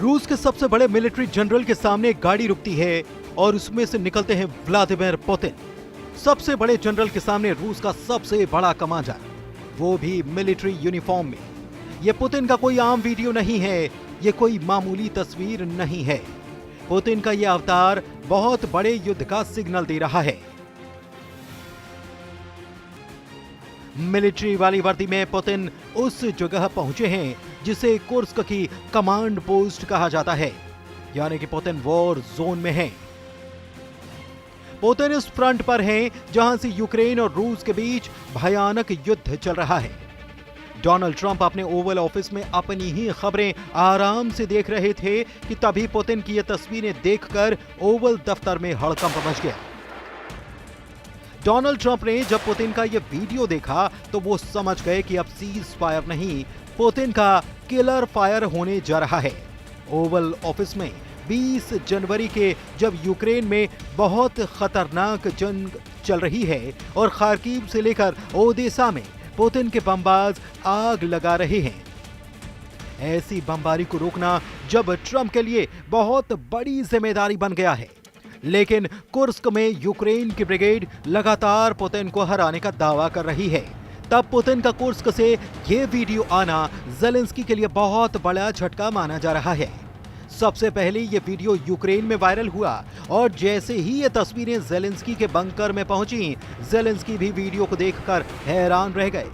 रूस के सबसे बड़े मिलिट्री जनरल के सामने एक गाड़ी रुकती है और उसमें से निकलते हैं व्लादिमीर पुतिन। सबसे बड़े जनरल के सामने रूस का सबसे बड़ा कमांडर, वो भी मिलिट्री यूनिफॉर्म में। ये पुतिन का कोई आम वीडियो नहीं है, ये कोई मामूली तस्वीर नहीं है। पुतिन का ये अवतार बहुत बड़े युद्ध का सिग्नल दे रहा है। मिलिट्री वाली वर्दी में पुतिन उस जगह पहुंचे हैं जिसे कुर्स्क की कमांड पोस्ट कहा जाता है, यानी कि पुतिन वॉर जोन में हैं। पुतिन इस फ्रंट पर हैं जहां से यूक्रेन और रूस के बीच भयानक युद्ध चल रहा है। डोनाल्ड ट्रंप अपने ओवल ऑफिस में अपनी ही खबरें आराम से देख रहे थे कि तभी पुतिन की ये तस्वीरें देखकर ओवल दफ्तर में हड़कंप मच गया। डोनाल्ड ट्रंप ने जब पुतिन का यह वीडियो देखा तो वो समझ गए कि अब सीज फायर नहीं, पुतिन का किलर फायर होने जा रहा है। ओवल ऑफिस में 20 जनवरी के जब यूक्रेन में बहुत खतरनाक जंग चल रही है और खार्किव से लेकर ओदेसा में पुतिन के बमबाज आग लगा रहे हैं, ऐसी बमबारी को रोकना जब ट्रंप के लिए बहुत बड़ी जिम्मेदारी बन गया है। लेकिन कुर्स्क में यूक्रेन की ब्रिगेड लगातार पुतिन को हराने का दावा कर रही है। तब पुतिन का कुर्स्क से ये वीडियो आना ज़ेलेंस्की के लिए बहुत बड़ा झटका माना जा रहा है। सबसे पहले ये वीडियो यूक्रेन में वायरल हुआ और जैसे ही ये तस्वीरें ज़ेलेंस्की के बंकर में पहुंची, ज़ेलेंस्की भी वीडियो को देखकर हैरान रह गए।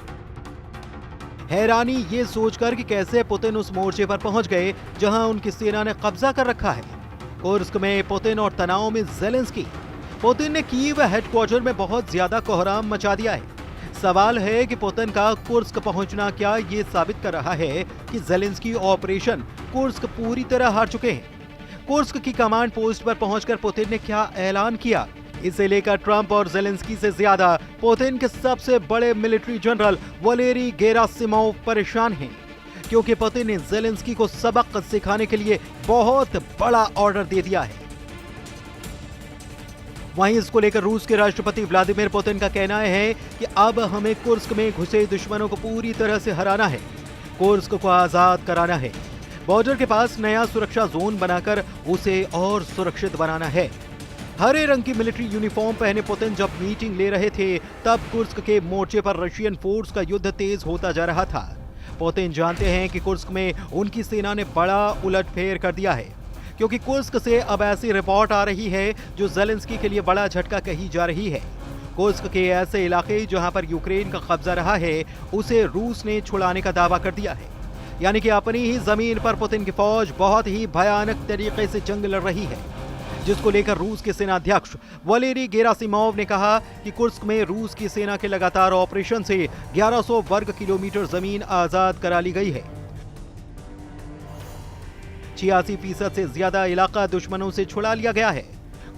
हैरानी ये सोचकर कि कैसे पुतिन उस मोर्चे पर पहुंच गए जहां उनकी सेना ने कब्जा कर रखा है। कुर्स्क में पुतिन और तनाव में ज़ेलेंस्की। पुतिन ने कीव हेडक्वार्टर में बहुत ज्यादा कोहराम मचा दिया है। सवाल है कि पुतिन का कुर्स्क पहुंचना क्या ये साबित कर रहा है कि ज़ेलेंस्की ऑपरेशन कुर्स्क पूरी तरह हार चुके हैं। कुर्स्क की कमांड पोस्ट पर पहुंचकर पुतिन ने क्या ऐलान किया, इसे लेकर ट्रंप और ज़ेलेंस्की से ज्यादा पुतिन के सबसे बड़े मिलिट्री जनरल वलेरी गेरासिमोव परेशान हैं, क्योंकि पुतिन ने ज़ेलेंस्की को सबक सिखाने के लिए बहुत बड़ा ऑर्डर दे दिया है। वहीं इसको लेकर रूस के राष्ट्रपति व्लादिमीर पुतिन का कहना है कि अब हमें कुर्स्क में घुसे दुश्मनों को पूरी तरह से हराना है, कुर्स्क को आजाद कराना है, बॉर्डर के पास नया सुरक्षा जोन बनाकर उसे और सुरक्षित बनाना है। हरे रंग की मिलिट्री यूनिफॉर्म पहने पुतिन जब मीटिंग ले रहे थे तब कुर्स्क के मोर्चे पर रशियन फोर्स का युद्ध तेज होता जा रहा था। पुतिन जानते हैं कि कुर्स्क में उनकी सेना ने बड़ा उलटफेर कर दिया है, क्योंकि कुर्स्क से अब ऐसी रिपोर्ट आ रही है जो ज़ेलेंस्की के लिए बड़ा झटका कही जा रही है। कुर्स्क के ऐसे इलाके जहां पर यूक्रेन का कब्जा रहा है उसे रूस ने छुड़ाने का दावा कर दिया है, यानी कि अपनी ही जमीन पर पुतिन की फौज बहुत ही भयानक तरीके से जंग लड़ रही है, जिसको लेकर रूस के सेनाध्यक्ष वलेरी गेरासिमोव ने कहा कि कुर्स्क में रूस की सेना के लगातार ऑपरेशन से 1100 वर्ग किलोमीटर जमीन आजाद करा ली गई है। 86% से ज्यादा इलाका दुश्मनों से छुड़ा लिया गया है।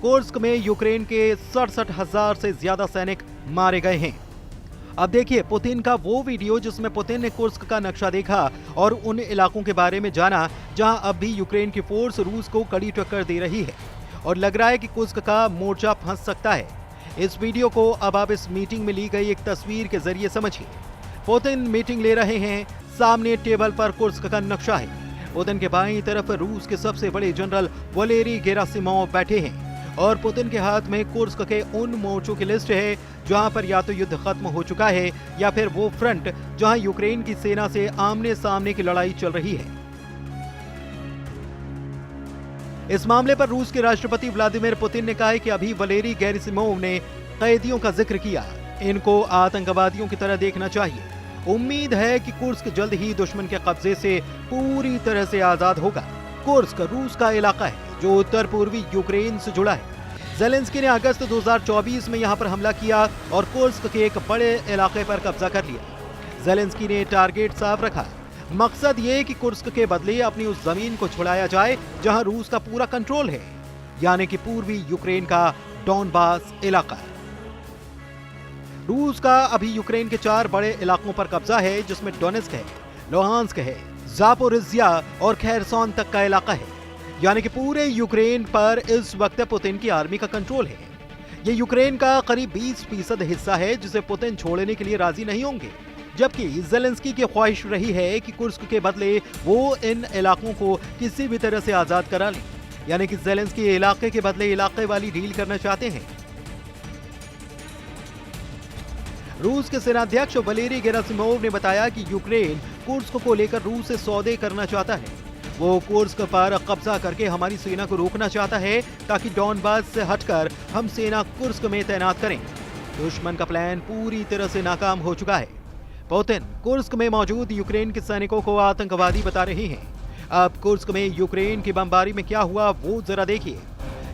कुर्स्क में यूक्रेन के 67,000 से ज्यादा सैनिक मारे गए हैं। अब देखिए पुतिन का वो वीडियो जिसमें पुतिन ने कुर्स्क का नक्शा देखा और उन इलाकों के बारे में जाना जहां अब भी यूक्रेन की फोर्स रूस को कड़ी टक्कर दे रही है और लग रहा है कि कुर्स्क का मोर्चा फंस सकता है। इस वीडियो को अब आप इस मीटिंग में ली गई एक तस्वीर के जरिए समझिए। पुतिन मीटिंग ले रहे हैं, सामने टेबल पर कुर्स्क का नक्शा है। पुतिन के बाईं तरफ रूस के सबसे बड़े जनरल वलेरी गेरासिमोव बैठे हैं और पुतिन के हाथ में कुर्स्क के उन मोर्चों की लिस्ट है जहां पर या तो युद्ध खत्म हो चुका है या फिर वो फ्रंट जहां यूक्रेन की सेना से आमने सामने की लड़ाई चल रही है। इस मामले पर रूस के राष्ट्रपति व्लादिमीर पुतिन ने कहा है कि अभी वलेरी गेरासिमोव ने कैदियों का जिक्र किया, इनको आतंकवादियों की तरह देखना चाहिए। उम्मीद है कि कुर्स्क जल्द ही दुश्मन के कब्जे से पूरी तरह से आजाद होगा। कुर्स्क रूस का इलाका है जो उत्तर पूर्वी यूक्रेन से जुड़ा है। ज़ेलेंस्की ने अगस्त 2024 में यहां पर हमला किया और कुर्स्क के एक बड़े इलाके पर कब्जा कर लिया। ज़ेलेंस्की ने टारगेट साफ रखा, मकसद ये कि कुर्स्क के बदले अपनी उस जमीन को छुड़ाया जाए जहां रूस का पूरा कंट्रोल है, यानी कि पूर्वी यूक्रेन का डोनबास इलाका। रूस का अभी यूक्रेन के 4 बड़े इलाकों पर कब्जा है, जिसमें डोनेस्क है, लुहांस्क है, ज़ापोरिज़िया और खेरसोन तक का इलाका है, यानी कि पूरे यूक्रेन पर इस वक्त पुतिन की आर्मी का कंट्रोल है। ये यूक्रेन का करीब 20% हिस्सा है जिसे पुतिन छोड़ने के लिए राजी नहीं होंगे। जबकि ज़ेलेंस्की की ख्वाहिश रही है कि कुर्स्क के बदले वो इन इलाकों को किसी भी तरह से आजाद करा लें, यानी कि ज़ेलेंस्की इलाके के बदले इलाके वाली डील करना चाहते हैं। रूस के सेनाध्यक्ष वलेरी गेरासिमोव ने बताया कि यूक्रेन कुर्स्क को लेकर रूस से सौदे करना चाहता है। वो कुर्स्क पर कब्जा करके हमारी सेना को रोकना चाहता है ताकि डॉनबास से हटकर हम सेना कुर्स्क में तैनात करें। दुश्मन का प्लान पूरी तरह से नाकाम हो चुका है। पुतिन कुर्स्क में मौजूद यूक्रेन के सैनिकों को आतंकवादी बता रहे हैं। अब कुर्स्क में यूक्रेन की बमबारी में क्या हुआ वो जरा देखिए।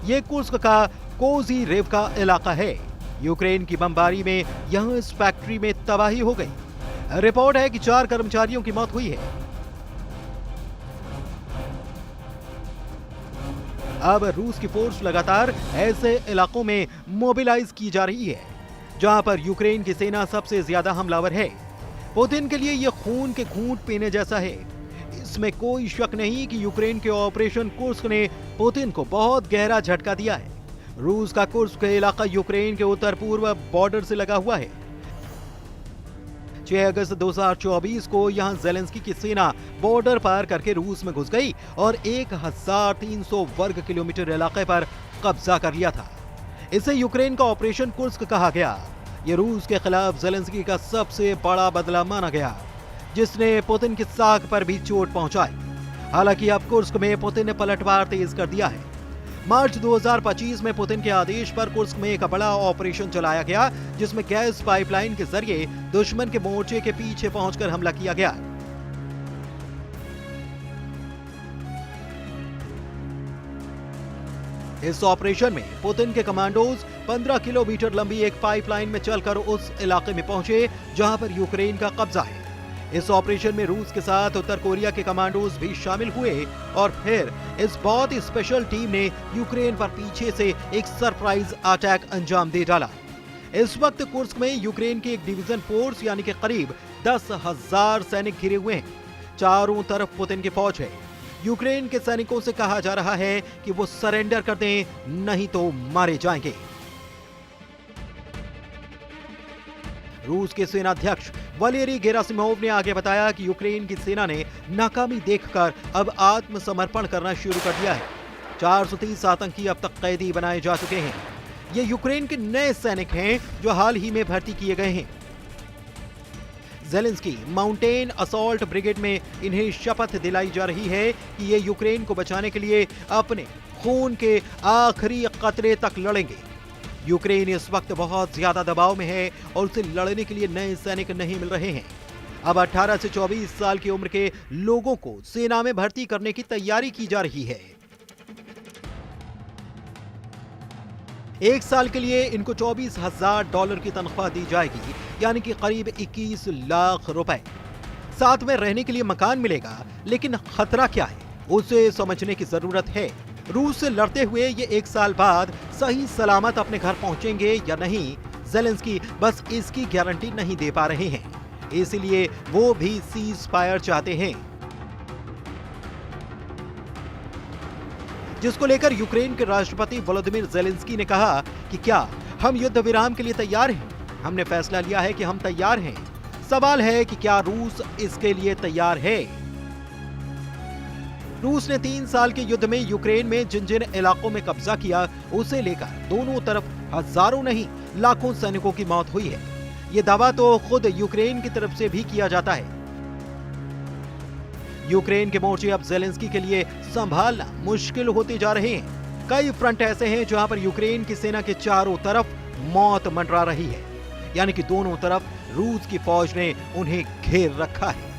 ये कुर्स्क का कोजी रेवका इलाका है। यूक्रेन की बमबारी में यहां इस फैक्ट्री में तबाही हो गई। रिपोर्ट है कि 4 कर्मचारियों की मौत हुई है। अब रूस की फोर्स लगातार ऐसे इलाकों में मोबिलाइज की जा रही है जहां पर यूक्रेन की सेना सबसे ज्यादा हमलावर है। पुतिन के लिए यह खून के घूंट पीने जैसा है। इसमें कोई शक नहीं कि यूक्रेन के ऑपरेशन कुर्स्क ने पुतिन को बहुत गहरा झटका दिया है। रूस का कुर्स्क इलाका यूक्रेन के उत्तर पूर्व बॉर्डर से लगा हुआ है। 6 अगस्त 2024 को यहां ज़ेलेंस्की की सेना बॉर्डर पार करके रूस में घुस गई और 1300 वर्ग किलोमीटर इलाके पर कब्जा कर लिया था। इसे यूक्रेन का ऑपरेशन कुर्स्क कहा गया। ये रूस के खिलाफ ज़ेलेंस्की का सबसे बड़ा बदला माना गया, जिसने पुतिन की साख पर भी चोट पहुंचाई। हालांकि अब कुर्स्क में पुतिन ने पलटवार तेज कर दिया है। मार्च 2025 में पुतिन के आदेश पर कुर्स्क में एक बड़ा ऑपरेशन चलाया गया, जिसमें गैस पाइपलाइन के जरिए दुश्मन के मोर्चे के पीछे पहुंचकर हमला किया गया। इस ऑपरेशन में पुतिन के कमांडोज 15 किलोमीटर लंबी एक पाइपलाइन में चलकर उस इलाके में पहुंचे जहां पर यूक्रेन का कब्जा है। इस ऑपरेशन में रूस के साथ उत्तर कोरिया के कमांडोज भी शामिल हुए और फिर इस बहुत ही स्पेशल टीम ने यूक्रेन पर पीछे से एक सरप्राइज अटैक अंजाम दे डाला। इस वक्त कुर्स्क में यूक्रेन की एक डिवीजन फोर्स यानी कि करीब 10,000 सैनिक घिरे हुए हैं। चारों तरफ पुतिन की फौज है। यूक्रेन के सैनिकों से कहा जा रहा है कि वो सरेंडर कर दें, नहीं तो मारे जाएंगे। रूस के सेनाध्यक्ष वलेरी गेरासिमोव ने आगे बताया कि यूक्रेन की सेना ने नाकामी देखकर अब आत्मसमर्पण करना शुरू कर दिया है। 430 आतंकी अब तक कैदी बनाए जा चुके हैं। ये यूक्रेन के नए सैनिक हैं जो हाल ही में भर्ती किए गए हैं। ज़ेलेंस्की माउंटेन असॉल्ट ब्रिगेड में इन्हें शपथ दिलाई जा रही है कि ये यूक्रेन को बचाने के लिए अपने खून के आखिरी कतरे तक लड़ेंगे। यूक्रेन इस वक्त बहुत ज्यादा दबाव में है और उसे लड़ने के लिए नए सैनिक नहीं मिल रहे हैं। अब 18 से 24 साल की उम्र के लोगों को सेना में भर्ती करने की तैयारी की जा रही है। 1 साल के लिए इनको $24,000 की तनख्वाह दी जाएगी, यानी कि करीब 21 लाख रुपए। साथ में रहने के लिए मकान मिलेगा, लेकिन खतरा क्या है उसे समझने की जरूरत है। रूस से लड़ते हुए ये 1 साल बाद सही सलामत अपने घर पहुंचेंगे या नहीं, ज़ेलेंस्की बस इसकी गारंटी नहीं दे पा रहे हैं। इसलिए वो भी सीज फायर चाहते हैं, जिसको लेकर यूक्रेन के राष्ट्रपति वोलोदिमीर ज़ेलेंस्की ने कहा कि क्या हम युद्ध विराम के लिए तैयार हैं? हमने फैसला लिया है कि हम तैयार हैं। सवाल है कि क्या रूस इसके लिए तैयार है? रूस ने 3 साल के युद्ध में यूक्रेन में जिन जिन इलाकों में कब्जा किया, उसे लेकर दोनों तरफ हजारों नहीं लाखों सैनिकों की मौत हुई है। ये दावा तो खुद यूक्रेन की तरफ से भी किया जाता है। यूक्रेन के मोर्चे अब ज़ेलेंस्की के लिए संभालना मुश्किल होते जा रहे हैं। कई फ्रंट ऐसे हैं जहां पर यूक्रेन की सेना के चारों तरफ मौत मंडरा रही है, यानी कि दोनों तरफ रूस की फौज ने उन्हें घेर रखा है।